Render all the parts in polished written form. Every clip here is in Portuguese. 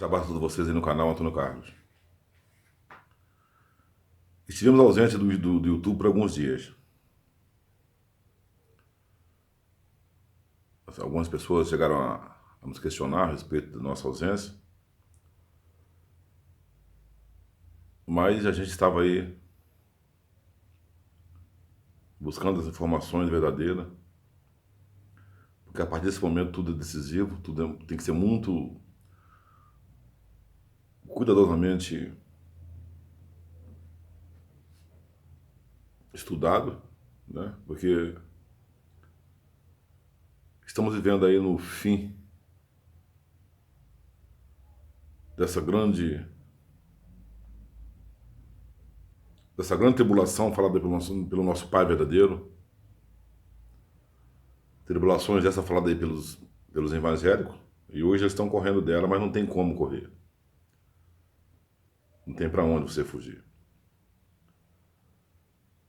Trabalho todos vocês aí no canal Antônio Carlos. Estivemos ausentes do YouTube por alguns dias. Algumas pessoas chegaram a nos questionar a respeito da nossa ausência. Mas a gente estava aí buscando as informações verdadeiras. Porque a partir desse momento tudo é decisivo, tem que ser muito cuidadosamente estudado, né? Porque estamos vivendo aí no fim dessa grande tribulação falada pelo nosso Pai verdadeiro, tribulações dessa falada aí pelos evangélicos, e hoje eles estão correndo dela, mas não tem como correr. Não tem para onde você fugir.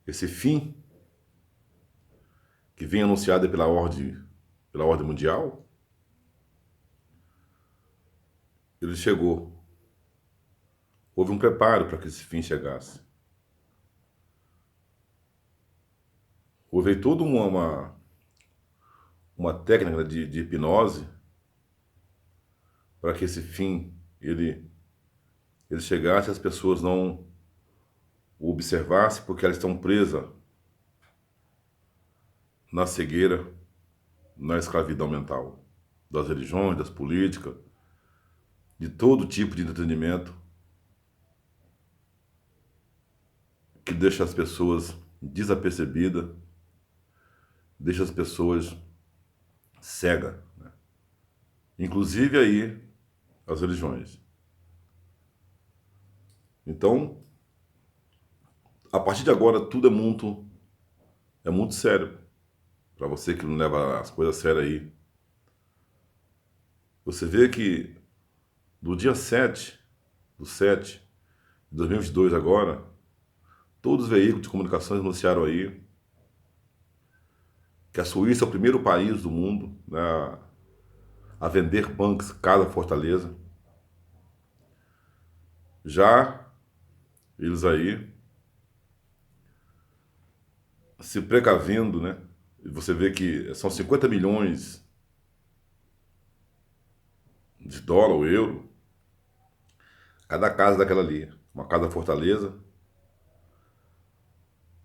Esse fim que vem anunciado pela ordem mundial, ele chegou. Houve um preparo para que esse fim chegasse. Houve toda uma técnica de hipnose para que esse fim ele chegasse e as pessoas não o observassem, porque elas estão presas na cegueira, na escravidão mental, das religiões, das políticas, de todo tipo de entretenimento que deixa as pessoas desapercebidas, deixa as pessoas cegas, né? Inclusive aí as religiões. Então, a partir de agora tudo é muito sério. Para você que não leva as coisas sérias aí. Você vê que do dia 7 de 2022 agora, todos os veículos de comunicações anunciaram aí que a Suíça é o primeiro país do mundo, né, a vender banks Casa Fortaleza. Já eles aí se precavindo, né? E você vê que são 50 milhões de dólar ou euro cada casa daquela ali. Uma casa Fortaleza,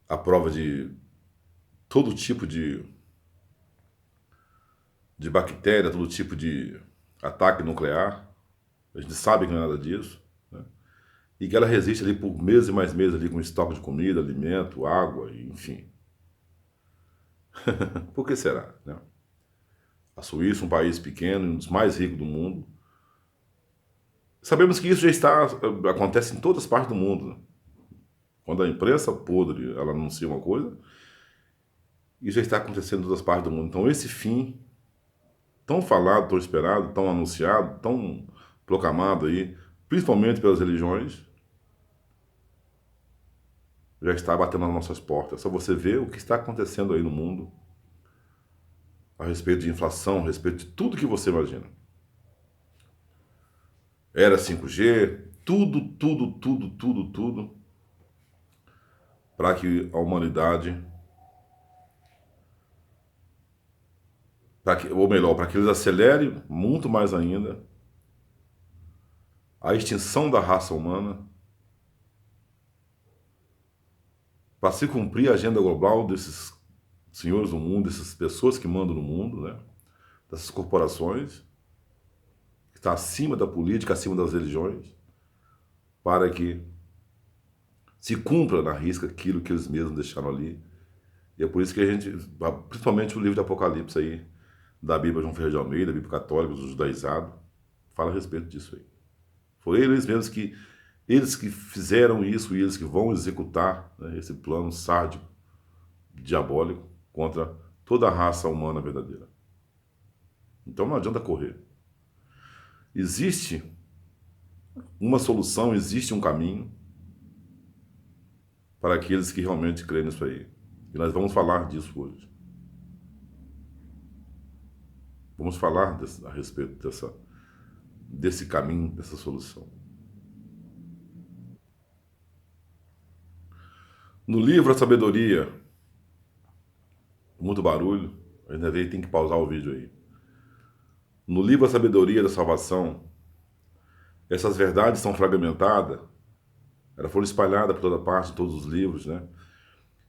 a prova de todo tipo de bactéria, todo tipo de ataque nuclear. A gente sabe que não é nada disso, né? E que ela resiste ali por meses e mais meses ali com estoque de comida, alimento, água, enfim. Por que será, né? A Suíça, um país pequeno, um dos mais ricos do mundo. Sabemos que isso acontece em todas as partes do mundo, né? Quando a imprensa podre, ela anuncia uma coisa, isso já está acontecendo em todas as partes do mundo. Então esse fim, tão falado, tão esperado, tão anunciado, tão proclamado aí, principalmente pelas religiões, já está batendo nas nossas portas. É só você ver o que está acontecendo aí no mundo a respeito de inflação, a respeito de tudo que você imagina. Era 5G, tudo, para que a humanidade, ou melhor, para que eles acelerem muito mais ainda a extinção da raça humana, para se cumprir a agenda global desses senhores do mundo, dessas pessoas que mandam no mundo, né? Dessas corporações, que está acima da política, acima das religiões, para que se cumpra na risca aquilo que eles mesmos deixaram ali. E é por isso que a gente, principalmente o livro do Apocalipse aí, da Bíblia João Ferreira de Almeida, a Bíblia católica, do judaizado, fala a respeito disso aí. Foram eles mesmos eles que fizeram isso e eles que vão executar, né, esse plano sádico, diabólico, contra toda a raça humana verdadeira. Então não adianta correr. Existe uma solução, existe um caminho para aqueles que realmente creem nisso aí. E nós vamos falar disso hoje. Vamos falar a respeito desse caminho, dessa solução. No livro A Sabedoria, muito barulho, ainda tem que pausar o vídeo aí. No livro A Sabedoria da Salvação, essas verdades são fragmentadas, elas foram espalhadas por toda parte, em todos os livros, né?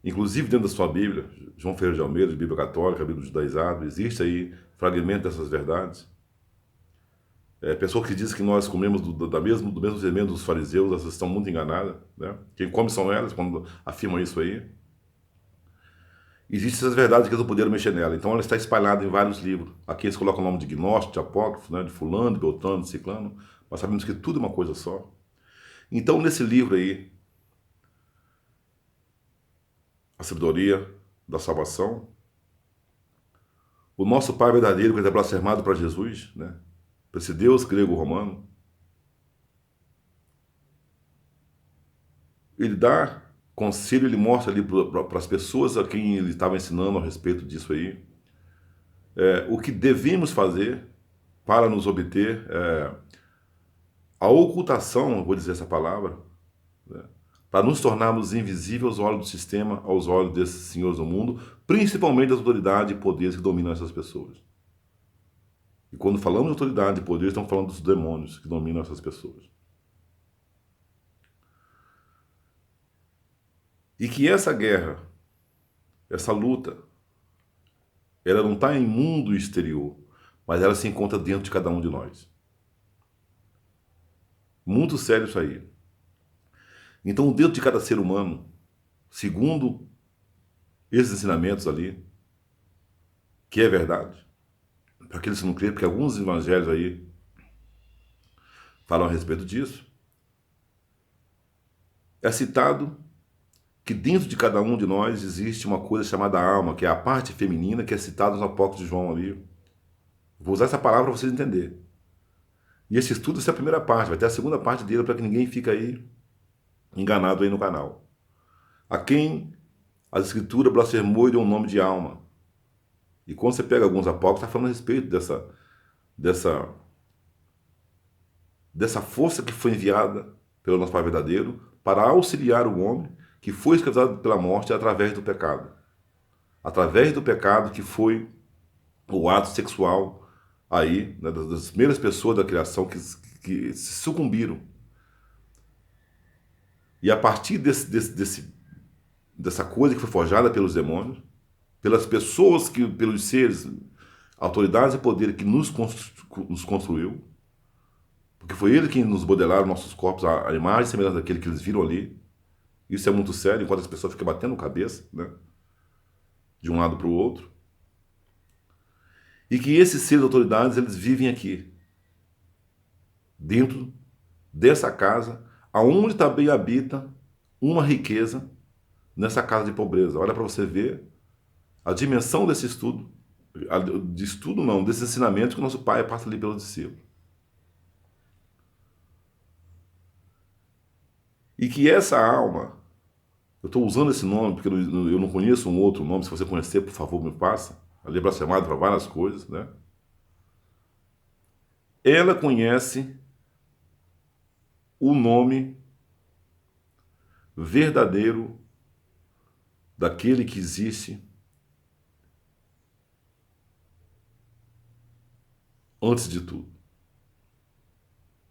Inclusive dentro da sua Bíblia, João Ferreira de Almeida, Bíblia Católica, Bíblia Judaizada, existe aí fragmento dessas verdades. Pessoas que dizem que nós comemos do mesmo elemento dos fariseus, elas estão muito enganadas, né? Quem come são elas, quando afirmam isso aí. Existem essas verdades que eles não puderam mexer nela, então ela está espalhada em vários livros. Aqui eles colocam o nome de gnóstico, de apócrifo, né? De fulano, de beltrano, de ciclano, mas sabemos que tudo é uma coisa só. Então, nesse livro aí, A Sabedoria da Salvação, o nosso Pai verdadeiro, que é blasfemado para Jesus, né? Para esse Deus grego-romano, ele dá conselho, ele mostra ali para as pessoas a quem ele estava ensinando a respeito disso aí, o que devemos fazer para nos obter a ocultação, vou dizer essa palavra, né? Para nos tornarmos invisíveis aos olhos do sistema, aos olhos desses senhores do mundo, principalmente das autoridades e poderes que dominam essas pessoas. E quando falamos de autoridade e poder, estamos falando dos demônios que dominam essas pessoas. E que essa guerra, essa luta, ela não está em mundo exterior, mas ela se encontra dentro de cada um de nós. Muito sério isso aí. Então, dentro de cada ser humano, segundo esses ensinamentos ali, que é verdade, para aqueles que não creem, porque alguns evangelhos aí falam a respeito disso, é citado que dentro de cada um de nós existe uma coisa chamada alma, que é a parte feminina, que é citada no Apócrifo de João ali. Vou usar essa palavra para vocês entenderem. E esse estudo, essa é a primeira parte, vai ter a segunda parte dele para que ninguém fique aí enganado aí no canal. A quem a Escritura blasfemou e deu um nome de alma. E quando você pega alguns apócrifos, está falando a respeito dessa força que foi enviada pelo nosso Pai verdadeiro para auxiliar o homem que foi escravizado pela morte através do pecado. Através do pecado que foi o ato sexual aí, né, das primeiras pessoas da criação que se sucumbiram. E a partir dessa coisa que foi forjada pelos demônios, pelas pessoas, pelos seres, autoridades e poder que nos construiu, porque foi ele quem nos modelaram nossos corpos, a imagem e semelhança daquele que eles viram ali. Isso é muito sério, enquanto as pessoas ficam batendo cabeça, né? De um lado para o outro. E que esses seres autoridades, eles vivem aqui, dentro dessa casa, aonde também habita uma riqueza nessa casa de pobreza. Olha para você ver a dimensão desse estudo, de estudo não, desses ensinamentos que o nosso Pai passa ali pelos discípulos. E que essa alma, eu estou usando esse nome porque eu não conheço um outro nome, se você conhecer, por favor, me passa. Ali é blasfemado para várias coisas, né? Ela conhece o nome verdadeiro daquele que existe antes de tudo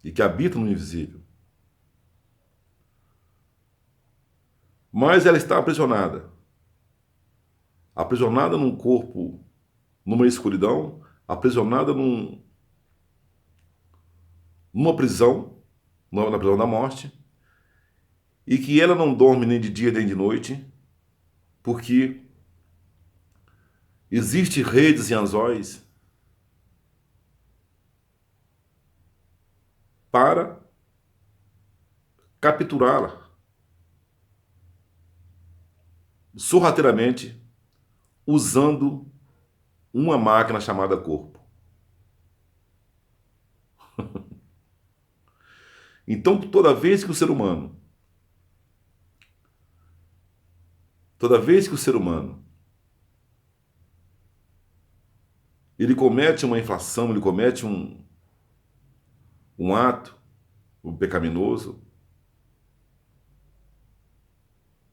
e que habita no invisível. Mas ela está aprisionada num corpo, numa escuridão, aprisionada numa prisão, na prisão da morte, e que ela não dorme nem de dia nem de noite, porque existem redes e anzóis para capturá-la sorrateiramente, usando uma máquina chamada corpo. Então, toda vez que o ser humano ele comete uma infração, ele comete um ato, um pecaminoso,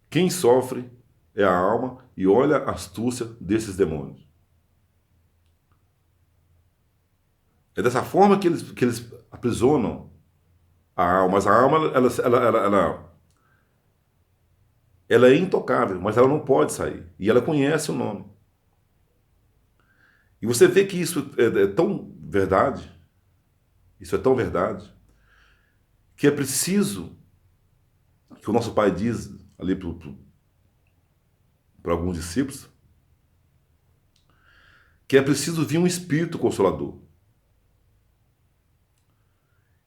quem sofre é a alma, e olha a astúcia desses demônios. É dessa forma que eles aprisionam a alma. Mas a alma, ela é intocável, mas ela não pode sair. E ela conhece o nome. E você vê que isso é tão verdade, isso é tão verdade, que é preciso, que o nosso Pai diz ali para alguns discípulos, que é preciso vir um Espírito Consolador.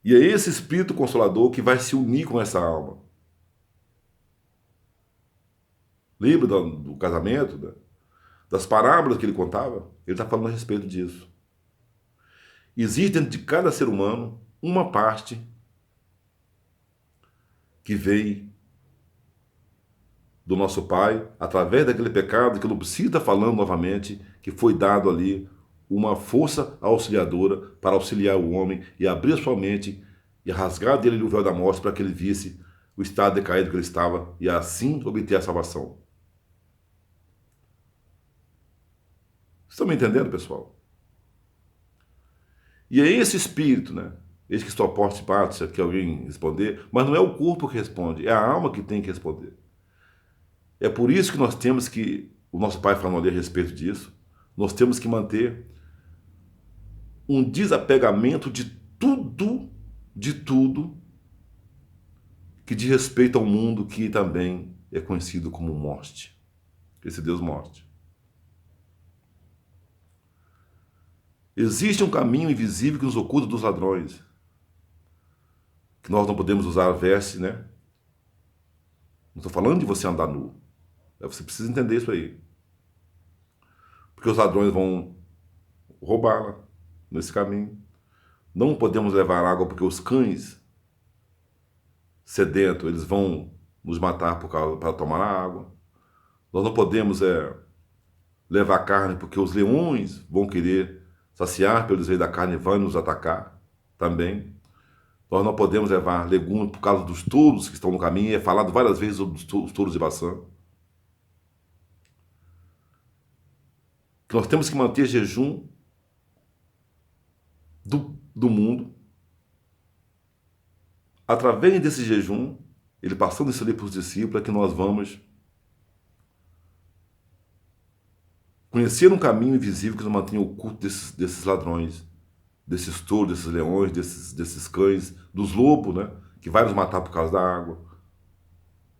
E é esse Espírito Consolador que vai se unir com essa alma. Lembra do casamento, das parábolas que ele contava? Ele está falando a respeito disso. Existe dentro de cada ser humano uma parte que veio do nosso Pai, através daquele pecado que não precisa estar falando novamente, que foi dado ali uma força auxiliadora para auxiliar o homem e abrir a sua mente e rasgar dele o véu da morte para que ele visse o estado decaído que ele estava e assim obter a salvação. Vocês estão me entendendo, pessoal? E é esse espírito, né? Esse que só pode parte, que alguém responder, mas não é o corpo que responde, é a alma que tem que responder. É por isso que nós temos que, o nosso Pai falou ali a respeito disso, nós temos que manter um desapegamento de tudo que diz respeito ao mundo que também é conhecido como morte. Esse Deus morte. Existe um caminho invisível que nos oculta dos ladrões, que nós não podemos usar a veste, né? Não estou falando de você andar nu. Você precisa entender isso aí. Porque os ladrões vão roubá-la nesse caminho. Não podemos levar água porque os cães sedentos, eles vão nos matar para tomar a água. Nós não podemos levar carne porque os leões vão querer saciar pelo desejo da carne e vão nos atacar também. Nós não podemos levar legumes por causa dos touros que estão no caminho. É falado várias vezes sobre os touros de Baçã. Que nós temos que manter jejum do mundo. Através desse jejum, ele passando isso ali para os discípulos, é que nós vamos conhecer um caminho invisível que nos mantém oculto desses ladrões, desses touros, desses leões, desses cães, dos lobos, né? Que vai nos matar por causa da água.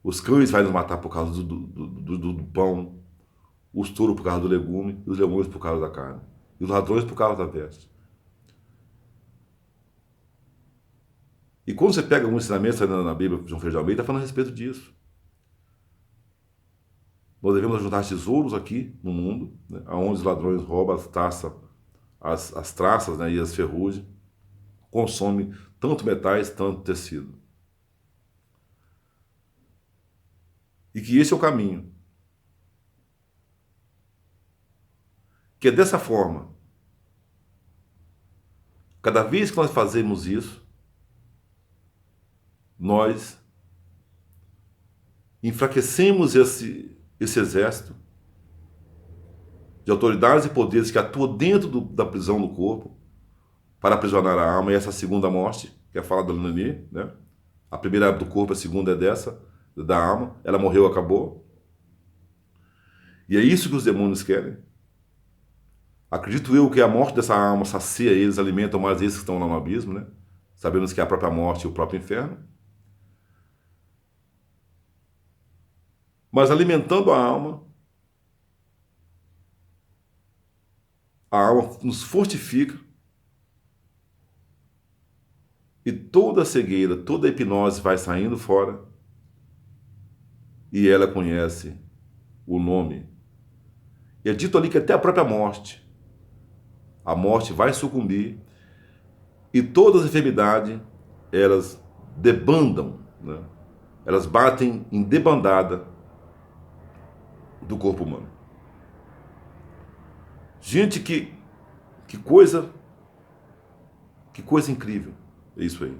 Os cães vai nos matar por causa do pão. Os touros por causa do legume. E os leões por causa da carne. E os ladrões por causa da veste. E quando você pega um ensinamento na Bíblia de João Ferreira de Almeida, está falando a respeito disso. Nós devemos ajuntar tesouros aqui no mundo, né, onde os ladrões roubam as traças, né, e as ferrugens, consomem tanto metais, tanto tecido. E que esse é o caminho. Que é dessa forma. Cada vez que nós fazemos isso, nós enfraquecemos esse exército de autoridades e poderes que atuam dentro da prisão do corpo para aprisionar a alma, e essa segunda morte, que é falada ali, né? A primeira é do corpo, a segunda é dessa, da alma. Ela morreu, acabou. E é isso que os demônios querem. Acredito eu que a morte dessa alma sacia eles, alimentam mais esses que estão lá no abismo, né? Sabemos que é a própria morte e o próprio inferno. Mas alimentando a alma nos fortifica e toda a cegueira, toda a hipnose vai saindo fora e ela conhece o nome. E é dito ali que até a própria morte, a morte vai sucumbir e todas as enfermidades, elas debandam, né? Elas batem em debandada do corpo humano. Gente, que coisa incrível. É isso aí.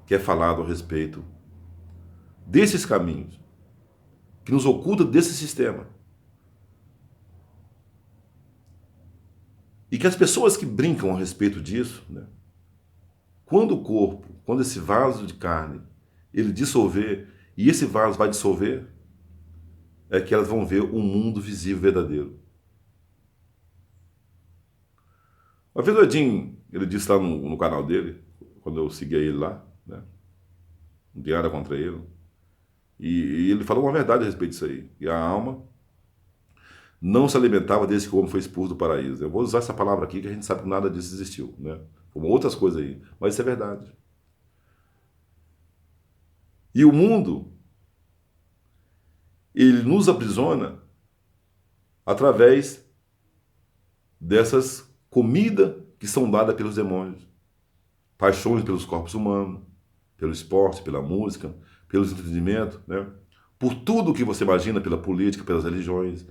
Que é falado a respeito desses caminhos, que nos oculta desse sistema. E que as pessoas que brincam a respeito disso, né, quando o corpo, quando esse vaso de carne, ele dissolver, e esse vaso vai dissolver, é que elas vão ver um mundo visível verdadeiro. Uma vez o Edinho, ele disse lá no canal dele, quando eu seguia ele lá, né, não tinha nada contra ele, e ele falou uma verdade a respeito disso aí, que a alma não se alimentava desde que o homem foi expulso do paraíso. Eu vou usar essa palavra aqui, que a gente sabe que nada disso existiu, né? Como outras coisas aí, mas isso é verdade. E o mundo, ele nos aprisiona através dessas comidas que são dadas pelos demônios. Paixões pelos corpos humanos, pelo esporte, pela música, pelos entendimientos, né? Por tudo que você imagina, pela política, pelas religiões,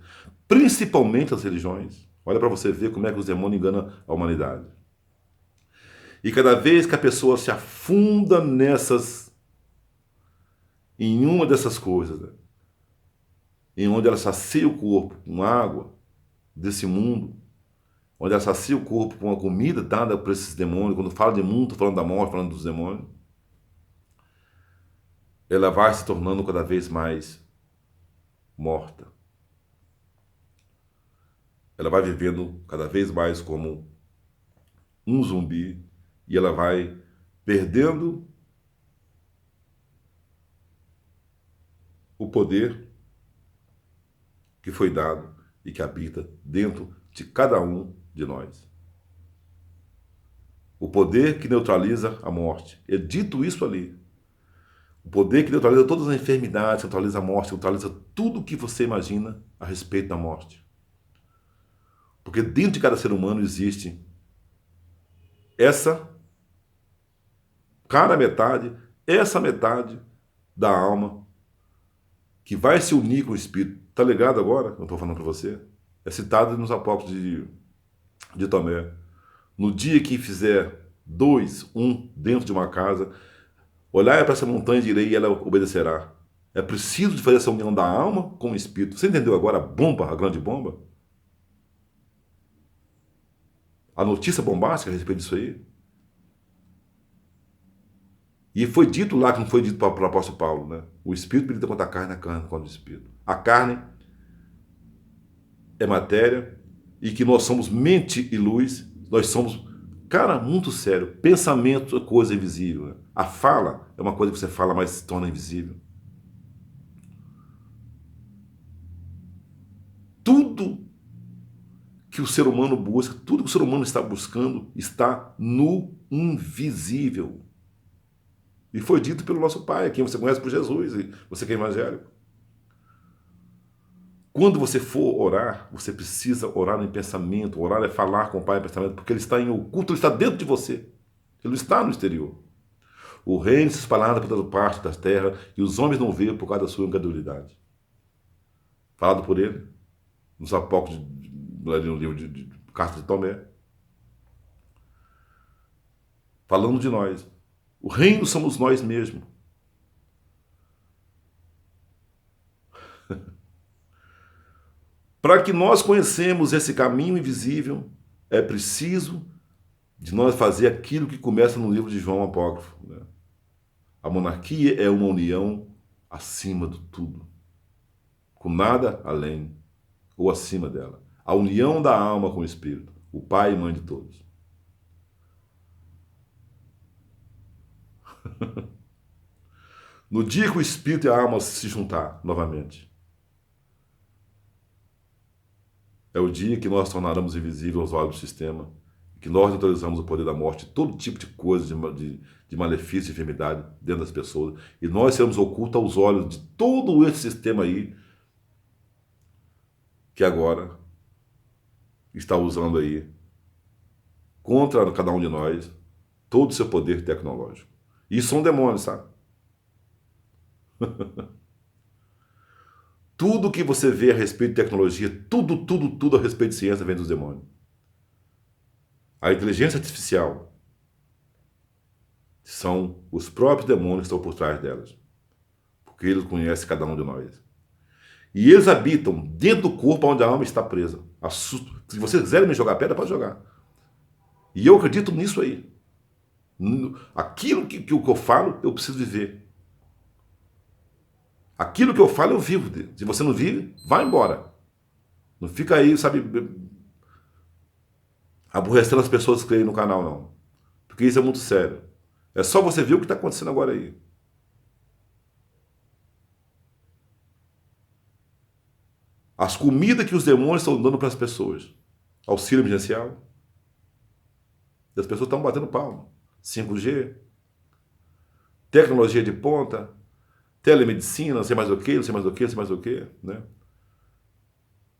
principalmente as religiões. Olha para você ver como é que os demônios enganam a humanidade. E cada vez que a pessoa se afunda em uma dessas coisas, né? Em onde ela sacia o corpo com água desse mundo, onde ela sacia o corpo com a comida dada por esses demônios, quando fala de mundo, estou falando da morte, falando dos demônios, ela vai se tornando cada vez mais morta. Ela vai vivendo cada vez mais como um zumbi e ela vai perdendo o poder que foi dado e que habita dentro de cada um de nós. O poder que neutraliza a morte. É dito isso ali. O poder que neutraliza todas as enfermidades, neutraliza a morte, neutraliza tudo o que você imagina a respeito da morte. Porque dentro de cada ser humano existe essa metade da alma que vai se unir com o Espírito. Tá ligado agora? Eu estou falando para você. É citado nos Apócrifos de Tomé. No dia que fizer um dentro de uma casa, olhar para essa montanha e direi e ela obedecerá. É preciso de fazer essa união da alma com o Espírito. Você entendeu agora a bomba, a grande bomba? A notícia bombástica a respeito disso aí? E foi dito lá, que não foi dito para o apóstolo Paulo, né? O Espírito milita contra a carne contra o Espírito. A carne é matéria e que nós somos mente e luz, nós somos, cara, muito sério. Pensamento é coisa invisível. Né? A fala é uma coisa que você fala, mas se torna invisível. Tudo que o ser humano busca, tudo que o ser humano está buscando, está no invisível. E foi dito pelo nosso Pai, quem você conhece por Jesus, e você que é evangélico. Quando você for orar, você precisa orar em pensamento. Orar é falar com o Pai em pensamento, porque Ele está em oculto, Ele está dentro de você. Ele não está no exterior. O reino se espalhado por toda parte das terras, e os homens não veem por causa da sua incredulidade. Falado por Ele, nos apócrifos, no livro de Carta de Tomé. Falando de nós. O reino somos nós mesmos. Para que nós conhecemos esse caminho invisível, é preciso de nós fazer aquilo que começa no livro de João Apócrifo. Né? A monarquia é uma união acima de tudo, com nada além ou acima dela. A união da alma com o Espírito, o Pai e Mãe de todos. No dia que o Espírito e a alma se juntar novamente, é o dia que nós tornaremos invisível aos olhos do sistema, que nós neutralizamos o poder da morte, todo tipo de coisa, de malefício e enfermidade dentro das pessoas, e nós seremos ocultos aos olhos de todo esse sistema aí, que agora está usando aí, contra cada um de nós, todo o seu poder tecnológico. Isso são demônios, sabe? Tudo que você vê a respeito de tecnologia, tudo a respeito de ciência vem dos demônios. A inteligência artificial, São os próprios demônios que estão por trás delas. Porque eles conhecem cada um de nós. E eles habitam dentro do corpo onde a alma está presa. Se vocês quiserem me jogar pedra, pode jogar. E eu acredito nisso aí. Aquilo que eu falo, eu preciso viver. Aquilo que eu falo, eu vivo. Se você não vive, vai embora. Não fica aí, sabe, aborrecendo as pessoas que creem no canal, não. Porque isso é muito sério. É só você ver o que está acontecendo agora aí. As comidas que os demônios estão dando para as pessoas. Auxílio emergencial. E as pessoas estão batendo palma. 5G. Tecnologia de ponta. Telemedicina, não sei mais o que, não sei mais o que, não sei mais o que, né?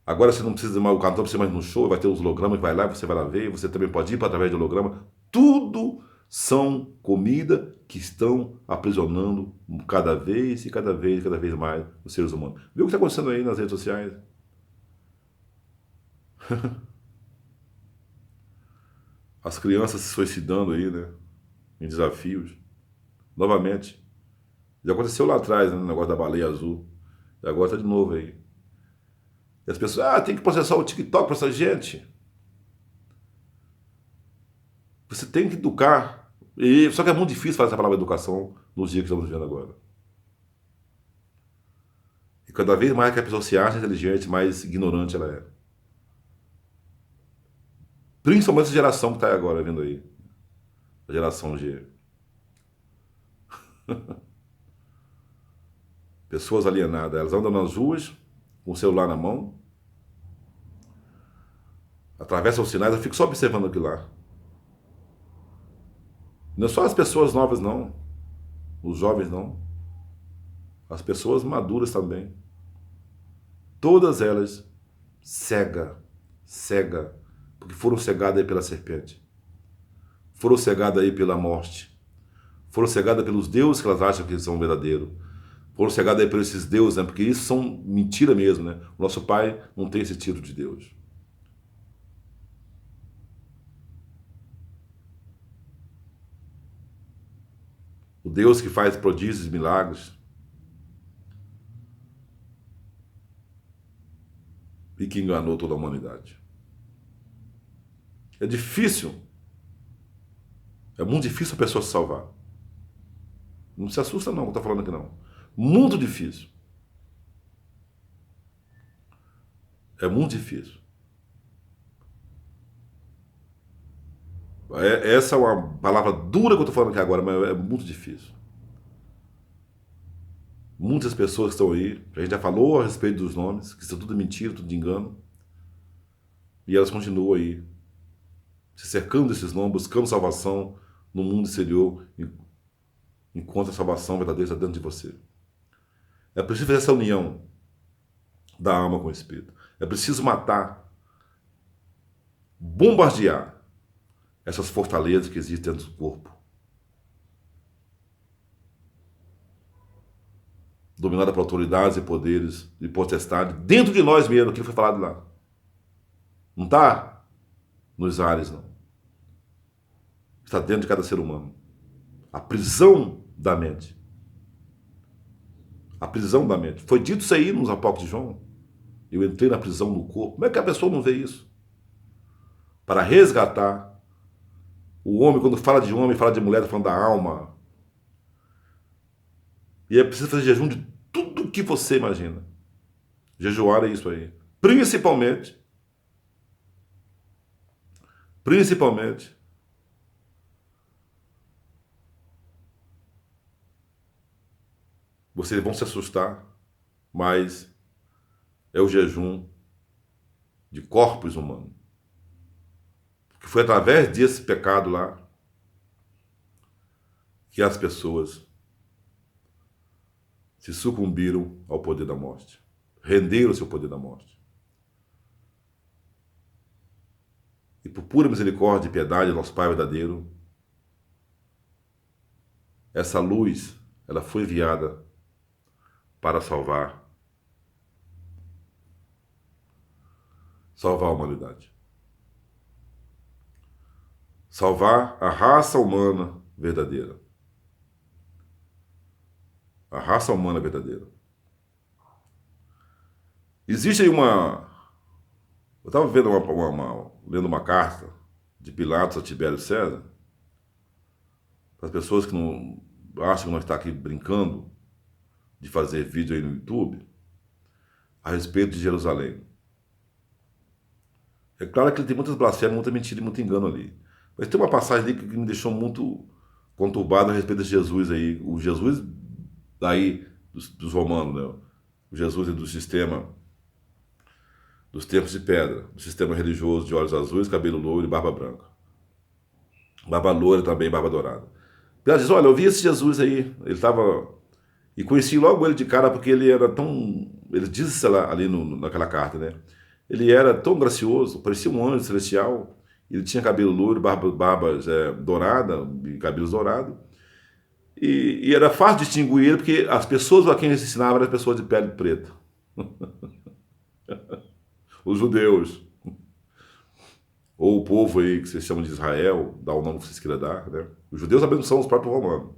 Agora você não precisa mais, o cantor precisa mais no show, vai ter os hologramas que vai lá, você vai lá ver, você também pode ir para através do holograma. Tudo são comida que estão aprisionando cada vez e cada vez e cada vez mais os seres humanos. Viu o que está acontecendo aí nas redes sociais? As crianças se suicidando aí, né? Em desafios. Novamente. Já aconteceu lá atrás, né? O negócio da baleia azul. E agora está de novo aí. E as pessoas, tem que processar o TikTok para essa gente. Você tem que educar. Só que é muito difícil falar essa palavra educação nos dias que estamos vivendo agora. E cada vez mais que a pessoa se acha inteligente, mais ignorante ela é. Principalmente essa geração que está agora vindo aí. A geração G. Pessoas alienadas. Elas andam nas ruas, com o celular na mão, atravessam os sinais, eu fico só observando aquilo lá. Não é só as pessoas novas, não. Os jovens, não. As pessoas maduras também. Todas elas cega, porque foram cegadas aí pela serpente. Foram cegadas aí pela morte. Foram cegadas pelos deuses que elas acham que são verdadeiros. Foram cegadas aí por esses deuses, né? Porque isso são mentira mesmo, né? O nosso pai não tem esse título de Deus. O Deus que faz prodígios e milagres. E que enganou toda a humanidade. É difícil. É muito difícil a pessoa se salvar. Não se assusta não, que eu estou falando aqui não. Muito difícil. É muito difícil. Essa é uma palavra dura que eu estou falando aqui agora, mas é muito difícil. Muitas pessoas que estão aí, a gente já falou a respeito dos nomes, que isso é tudo mentira, tudo de engano. E elas continuam aí, se cercando desses nomes, buscando salvação no mundo exterior, enquanto a salvação verdadeira está dentro de você. É preciso fazer essa união da alma com o espírito. É preciso matar, bombardear essas fortalezas que existem dentro do corpo. Dominada por autoridades e poderes e potestade, dentro de nós mesmo, aquilo que foi falado lá. Não está nos ares, não. Está dentro de cada ser humano. A prisão da mente. A prisão da mente. Foi dito isso aí nos Apócrifos de João. Eu entrei na prisão do corpo. Como é que a pessoa não vê isso? Para resgatar o homem, quando fala de homem, fala de mulher, está falando da alma. E é preciso fazer jejum de tudo que você imagina. Jejuar é isso aí. Principalmente, vocês vão se assustar, mas é o jejum de corpos humanos. Que foi através desse pecado lá que as pessoas se sucumbiram ao poder da morte. Renderam-se ao poder da morte. E por pura misericórdia e piedade, nosso Pai verdadeiro, essa luz, ela foi enviada para salvar a humanidade. Salvar a raça humana verdadeira. A raça humana verdadeira. Existe aí uma... Eu estava vendo lendo uma carta de Pilatos a Tibério César, para as pessoas que não acham que nós estamos aqui brincando de fazer vídeo aí no YouTube, a respeito de Jerusalém. É claro que ele tem muitas blasfêmias, muita mentira e muito engano ali. Mas tem uma passagem ali que me deixou muito conturbado a respeito de Jesus aí. O Jesus daí dos romanos, né? O Jesus do sistema, dos tempos de pedra, do sistema religioso de olhos azuis, cabelo loiro e barba branca. Barba loira também, barba dourada. Pilatos diz, olha, eu vi esse Jesus aí, ele estava... E conheci logo ele de cara porque ele era tão... Ele diz ali naquela carta, né? Ele era tão gracioso, parecia um anjo celestial. Ele tinha cabelo loiro, barba dourada, cabelos dourados. E era fácil distinguir ele porque as pessoas a quem ele ensinava eram pessoas de pele preta. Os judeus. Ou o povo aí que vocês chamam de Israel, dá o nome que vocês queiram dar, né? Os judeus também não são os próprios romanos.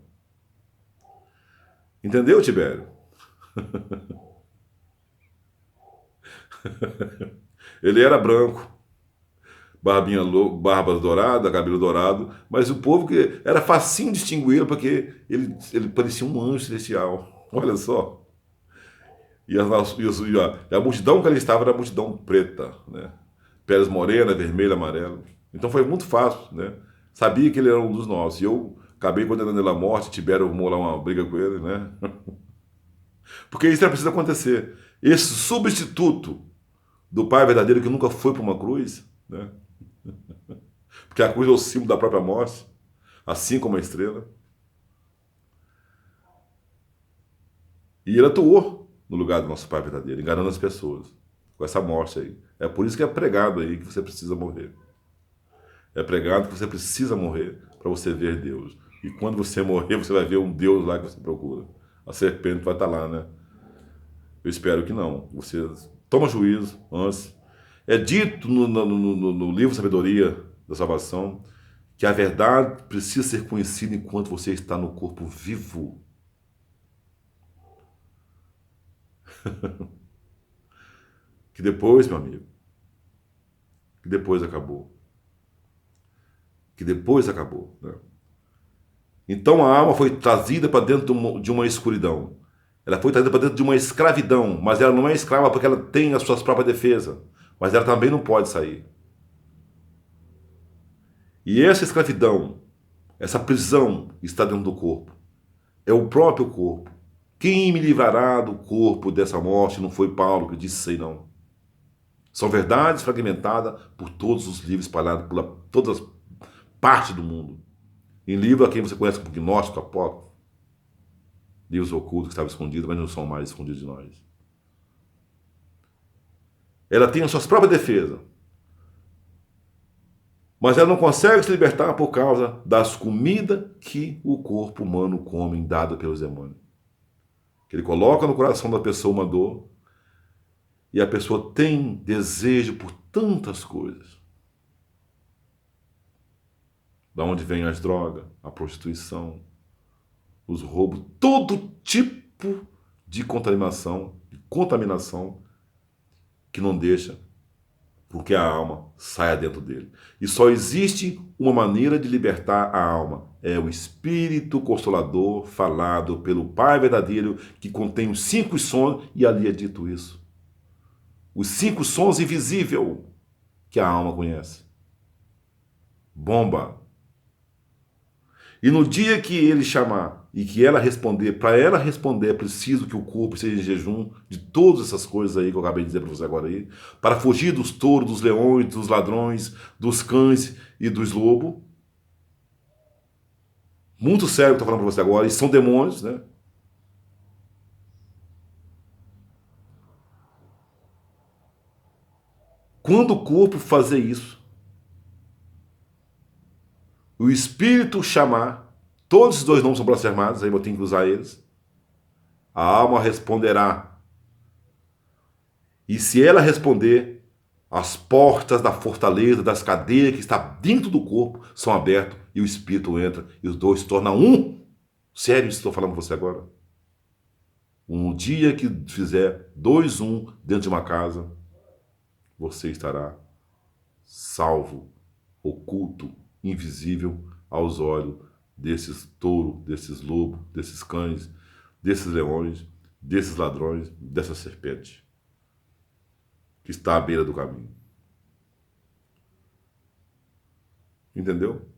Entendeu, Tibério? Ele era branco, barba dourada, cabelo dourado, mas o povo que era facinho distinguir porque ele parecia um anjo celestial. Olha só. E a multidão que ele estava era a multidão preta, né? Peles morena, vermelha, amarela. Então foi muito fácil, né? Sabia que ele era um dos nossos. E eu acabei condenando ele à morte, Tibério arrumou lá uma briga com ele, né? Porque isso não precisa acontecer. Esse substituto do Pai verdadeiro que nunca foi para uma cruz, né? Porque a cruz é o símbolo da própria morte, assim como a estrela. E ele atuou no lugar do nosso Pai verdadeiro, enganando as pessoas, com essa morte aí. É por isso que é pregado aí que você precisa morrer. É pregado que você precisa morrer para você ver Deus. E quando você morrer, você vai ver um Deus lá que você procura. A serpente vai estar lá, né? Eu espero que não. Você toma juízo antes. É dito no livro Sabedoria da Salvação que a verdade precisa ser conhecida enquanto você está no corpo vivo. Que depois, meu amigo, que depois acabou. Que depois acabou, né? Então a alma foi trazida para dentro de uma escuridão. Ela foi trazida para dentro de uma escravidão, mas ela não é escrava porque ela tem as suas próprias defesas, mas ela também não pode sair. E essa escravidão, essa prisão está dentro do corpo. É o próprio corpo. Quem me livrará do corpo dessa morte? Não foi Paulo que disse isso aí, não. São verdades fragmentadas por todos os livros espalhados por todas as partes do mundo. Em livro a quem você conhece como gnóstico, apócrifo. Livros ocultos que estavam escondidos, mas não são mais escondidos de nós. Ela tem as suas próprias defesas. Mas ela não consegue se libertar por causa das comidas que o corpo humano come, dada pelos demônios. Que ele coloca no coração da pessoa uma dor, e a pessoa tem desejo por tantas coisas. Da onde vem as drogas, a prostituição, os roubos, todo tipo de contaminação que não deixa com que a alma saia dentro dele. E só existe uma maneira de libertar a alma. É o Espírito Consolador falado pelo Pai verdadeiro que contém os 5 sons, e ali é dito isso. Os 5 sons invisíveis que a alma conhece. Bomba. E no dia que ele chamar e que ela responder, para ela responder é preciso que o corpo seja em jejum de todas essas coisas aí que eu acabei de dizer para você agora aí, para fugir dos touros, dos leões, dos ladrões, dos cães e dos lobos. Muito sério que eu estou falando para você agora, e são demônios, né? Quando o corpo fazer isso, o Espírito chamar, todos os 2 nomes são blasfemados, aí eu tenho que usar eles. A alma responderá. E se ela responder, as portas da fortaleza, das cadeias que está dentro do corpo são abertas e o Espírito entra e os 2 se tornam um. Sério, isso estou falando com você agora. Um dia que fizer 2-1 dentro de uma casa, você estará salvo, oculto, invisível aos olhos desses touros, desses lobos, desses cães, desses leões, desses ladrões, dessa serpente que está à beira do caminho. Entendeu?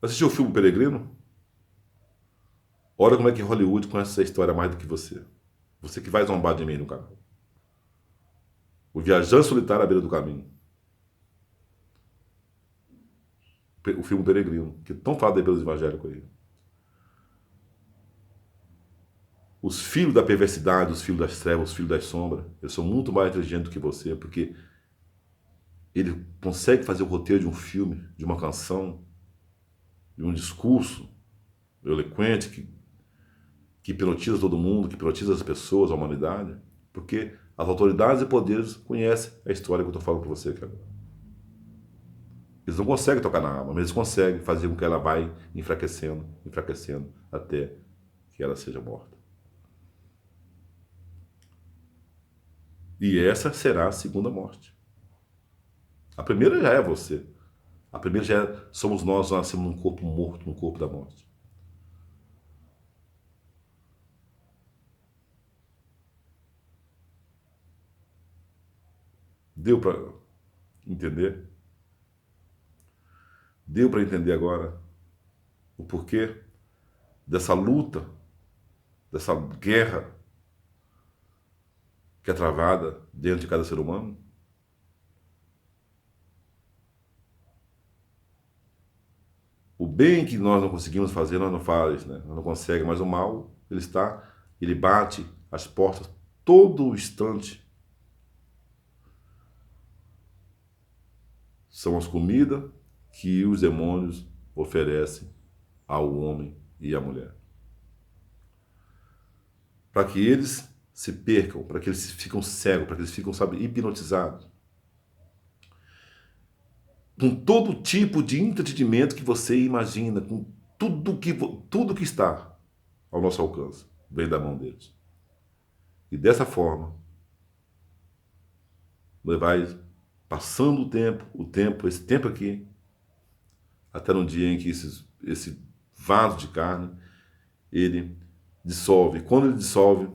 Assistiu o filme Peregrino? Olha como é que Hollywood conhece essa história mais do que você. Você que vai zombar de mim no canal. O Viajante Solitário à Beira do Caminho. O filme Peregrino, que tão falado aí pelos evangélicos aí. Os filhos da perversidade, os filhos das trevas, os filhos das sombras, eles são muito mais inteligentes do que você, porque ele consegue fazer o roteiro de um filme, de uma canção, de um discurso eloquente que hipnotiza todo mundo, que hipnotiza as pessoas, a humanidade, porque as autoridades e poderes conhecem a história que eu estou falando para você aqui agora. Eles não conseguem tocar na alma, mas eles conseguem fazer com que ela vá enfraquecendo, enfraquecendo, até que ela seja morta. E essa será a segunda morte. A primeira já é você. A primeira já somos nós nascemos num corpo morto, num corpo da morte. Deu para entender? Deu para entender agora o porquê dessa luta, dessa guerra que é travada dentro de cada ser humano? O bem que nós não conseguimos fazer, nós não fazemos, né? Nós não conseguimos, mas o mal, ele bate as portas todo instante. São as comidas que os demônios oferecem ao homem e à mulher. Para que eles se percam, para que eles ficam cegos, para que eles ficam, sabe, hipnotizados. Com todo tipo de entretenimento que você imagina, com tudo que está ao nosso alcance, vem da mão deles. E dessa forma, vai passando esse tempo aqui, até no dia em que esse vaso de carne, ele dissolve. Quando ele dissolve,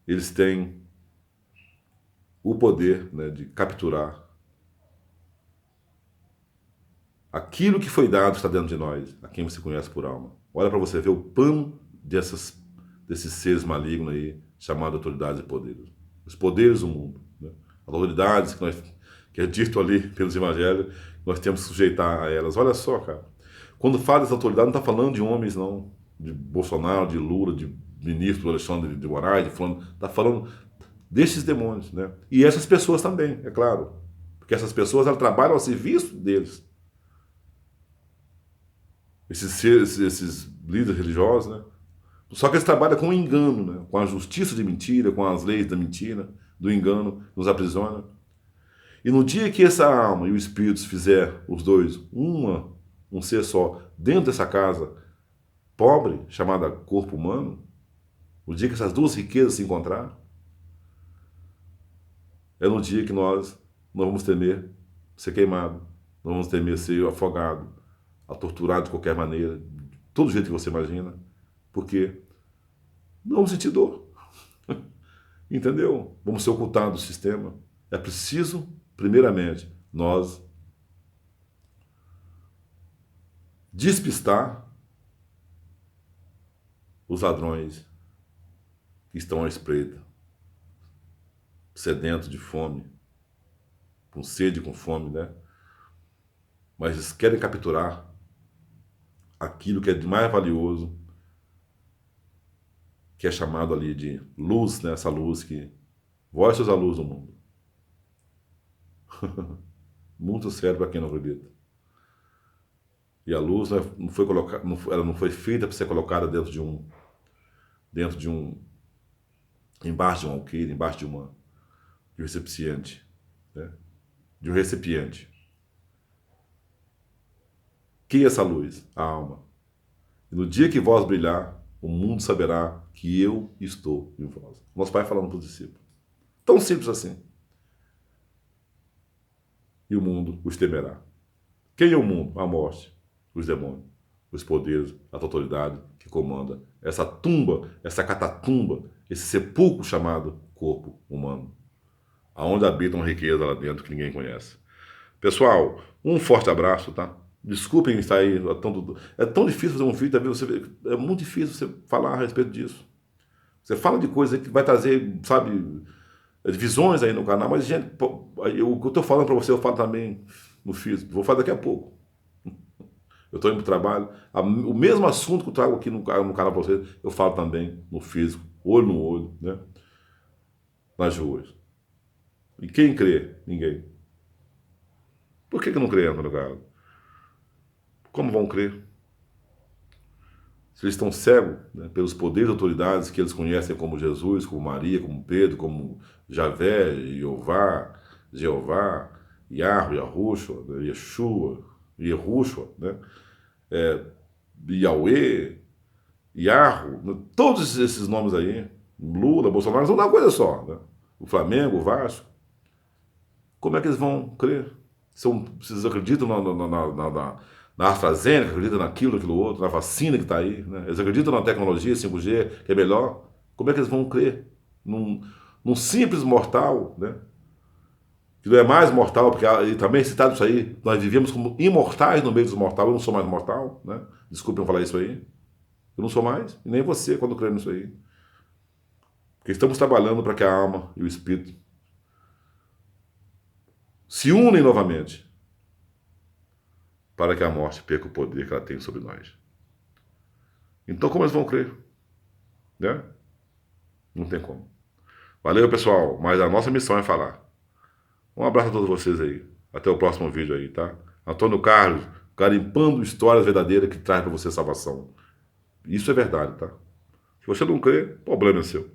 eles têm o poder, né, de capturar aquilo que foi dado está dentro de nós, a quem você conhece por alma. Olha para você ver o plano desses seres malignos aí, chamados autoridades e poderes. Os poderes do mundo. Né? As autoridades que é dito ali pelos evangelhos, nós temos que sujeitar a elas. Olha só, cara. Quando fala dessa autoridade, não está falando de homens, não. De Bolsonaro, de Lula, de ministro Alexandre de Moraes, está falando desses demônios. Né? E essas pessoas também, é claro. Porque essas pessoas elas trabalham ao serviço deles. Esses líderes religiosos, né? Só que eles trabalham com o engano, né? Com a justiça de mentira, com as leis da mentira, do engano, nos aprisiona. E no dia que essa alma e o espírito se fizer, os dois, um ser só, dentro dessa casa pobre, chamada corpo humano, o dia que essas duas riquezas se encontrar, é no dia que nós não vamos temer ser queimado, não vamos temer ser afogado, a torturado de qualquer maneira, de todo jeito que você imagina, porque não vamos sentir dor. Entendeu? Vamos ser ocultados do sistema. É preciso, primeiramente, nós despistar os ladrões que estão à espreita, sedentos de fome, com sede, com fome, né? Mas eles querem capturar aquilo que é de mais valioso, que é chamado ali de luz, né? Essa luz que vós sois a luz do mundo. Muito sério para quem não acredita. E a luz não foi colocada, ela não foi feita para ser colocada embaixo de um alqueire, embaixo de um recipiente, né? De um recipiente. Que é essa luz? A alma. E no dia que vós brilhar, o mundo saberá que eu estou em vós. Nosso Pai falando para os discípulos. Tão simples assim. E o mundo os temerá. Quem é o mundo? A morte, os demônios, os poderes, a autoridade que comanda essa tumba, essa catatumba, esse sepulcro chamado corpo humano, aonde habitam riqueza lá dentro que ninguém conhece. Pessoal, um forte abraço, tá? Desculpem estar aí, é tão difícil fazer um vídeo, é muito difícil você falar a respeito disso. Você fala de coisa que vai trazer, sabe, visões aí no canal, mas, gente, o que eu estou falando para você, eu falo também no físico. Vou falar daqui a pouco. Eu estou indo para o trabalho. O mesmo assunto que eu trago aqui no canal para vocês, eu falo também no físico, olho no olho, né? Nas ruas. E quem crê? Ninguém. Por que não crê, Antônio Carlos? Como vão crer? Se eles estão cegos, né, pelos poderes e autoridades que eles conhecem como Jesus, como Maria, como Pedro, como Javé, Jeová, Yahweh, Yahushua, né, Yeshua, Yehushua, né? Yahweh, Yarro, né? Todos esses nomes aí, Lula, Bolsonaro, são uma coisa só. Né? O Flamengo, o Vasco. Como é que eles vão crer? Vocês acreditam na AstraZeneca, acreditam naquilo, naquilo outro, na vacina que está aí? Né? Eles acreditam na tecnologia 5G, que é melhor? Como é que eles vão crer? Num simples mortal, né? Que não é mais mortal, porque também é citado isso aí, nós vivíamos como imortais no meio dos mortais, eu não sou mais mortal, né? Desculpem eu falar isso aí. Eu não sou mais, e nem você quando crê nisso aí. Porque estamos trabalhando para que a alma e o espírito se unem novamente para que a morte perca o poder que ela tem sobre nós. Então como eles vão crer? Né? Não tem como. Valeu, pessoal, mas a nossa missão é falar. Um abraço a todos vocês aí. Até o próximo vídeo aí, tá? Antônio Carlos, garimpando histórias verdadeiras que traz para você salvação. Isso é verdade, tá? Se você não crê, problema é seu.